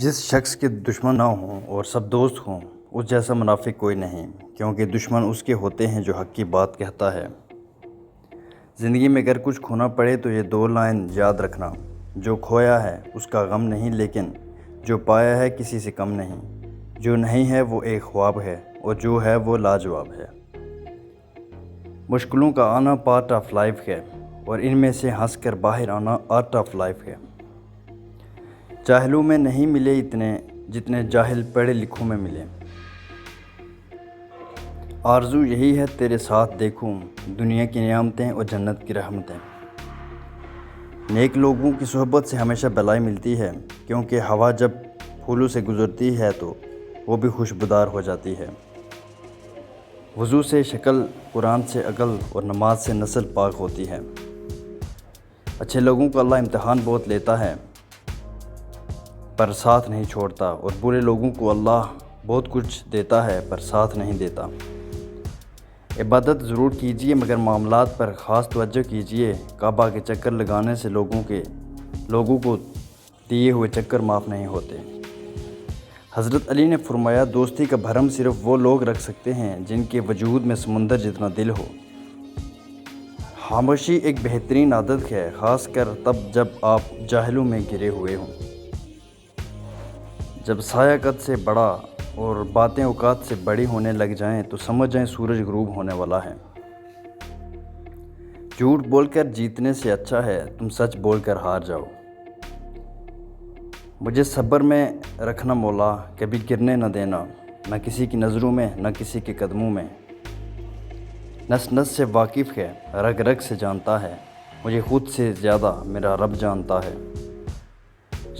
جس شخص کے دشمن نہ ہوں اور سب دوست ہوں اس جیسا منافق کوئی نہیں، کیونکہ دشمن اس کے ہوتے ہیں جو حق کی بات کہتا ہے۔ زندگی میں اگر کچھ کھونا پڑے تو یہ 2 لائن یاد رکھنا: جو کھویا ہے اس کا غم نہیں، لیکن جو پایا ہے کسی سے کم نہیں۔ جو نہیں ہے وہ ایک خواب ہے، اور جو ہے وہ لاجواب ہے۔ مشکلوں کا آنا پارٹ آف لائف ہے، اور ان میں سے ہنس کر باہر آنا آرٹ آف لائف ہے۔ جاہلوں میں نہیں ملے اتنے جتنے جاہل پڑھے لکھوں میں ملے۔ آرزو یہی ہے تیرے ساتھ دیکھوں دنیا کی نعمتیں اور جنت کی رحمتیں۔ نیک لوگوں کی صحبت سے ہمیشہ بھلائی ملتی ہے، کیونکہ ہوا جب پھولوں سے گزرتی ہے تو وہ بھی خوشبودار ہو جاتی ہے۔ وضو سے شکل، قرآن سے عقل اور نماز سے نسل پاک ہوتی ہے۔ اچھے لوگوں کو اللہ امتحان بہت لیتا ہے پر ساتھ نہیں چھوڑتا، اور برے لوگوں کو اللہ بہت کچھ دیتا ہے پر ساتھ نہیں دیتا۔ عبادت ضرور کیجیے مگر معاملات پر خاص توجہ کیجیے۔ کعبہ کے چکر لگانے سے لوگوں کو دیے ہوئے چکر معاف نہیں ہوتے۔ حضرت علی نے فرمایا، دوستی کا بھرم صرف وہ لوگ رکھ سکتے ہیں جن کے وجود میں سمندر جتنا دل ہو۔ خاموشی ایک بہترین عادت ہے، خاص کر تب جب آپ جاہلوں میں گرے ہوئے ہوں۔ جب سایہ قد سے بڑا اور باتیں اوقات سے بڑی ہونے لگ جائیں تو سمجھ جائیں سورج غروب ہونے والا ہے۔ جھوٹ بول کر جیتنے سے اچھا ہے تم سچ بول کر ہار جاؤ۔ مجھے صبر میں رکھنا مولا، کبھی گرنے نہ دینا، نہ کسی کی نظروں میں نہ کسی کے قدموں میں۔ نس نس سے واقف ہے، رگ رگ سے جانتا ہے، مجھے خود سے زیادہ میرا رب جانتا ہے۔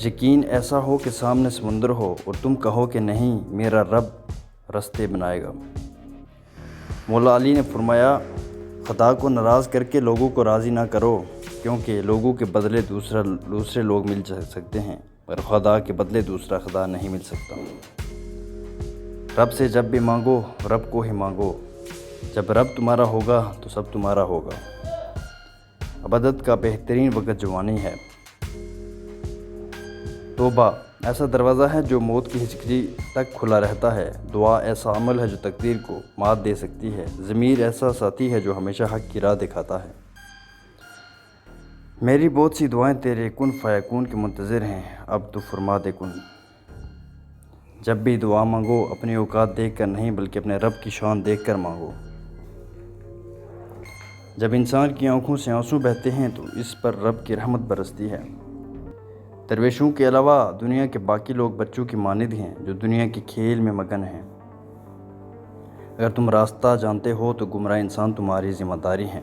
یقین ایسا ہو کہ سامنے سمندر ہو اور تم کہو کہ نہیں، میرا رب رستے بنائے گا۔ مولا علی نے فرمایا، خدا کو ناراض کر کے لوگوں کو راضی نہ کرو، کیونکہ لوگوں کے بدلے دوسرے لوگ مل سکتے ہیں، پر خدا کے بدلے دوسرا خدا نہیں مل سکتا۔ رب سے جب بھی مانگو رب کو ہی مانگو، جب رب تمہارا ہوگا تو سب تمہارا ہوگا۔ عبادت کا بہترین وقت جوانی ہے۔ توبہ ایسا دروازہ ہے جو موت کی ہچکچی تک کھلا رہتا ہے۔ دعا ایسا عمل ہے جو تقدیر کو مات دے سکتی ہے۔ ضمیر ایسا ساتھی ہے جو ہمیشہ حق کی راہ دکھاتا ہے۔ میری بہت سی دعائیں تیرے کن فیکون کے منتظر ہیں، اب تو فرما دے کن۔ جب بھی دعا مانگو اپنی اوقات دیکھ کر نہیں بلکہ اپنے رب کی شان دیکھ کر مانگو۔ جب انسان کی آنکھوں سے آنسو بہتے ہیں تو اس پر رب کی رحمت برستی ہے۔ درویشوں کے علاوہ دنیا کے باقی لوگ بچوں کی مانند ہیں جو دنیا کے کھیل میں مگن ہیں۔ اگر تم راستہ جانتے ہو تو گمراہ انسان تمہاری ذمہ داری ہیں۔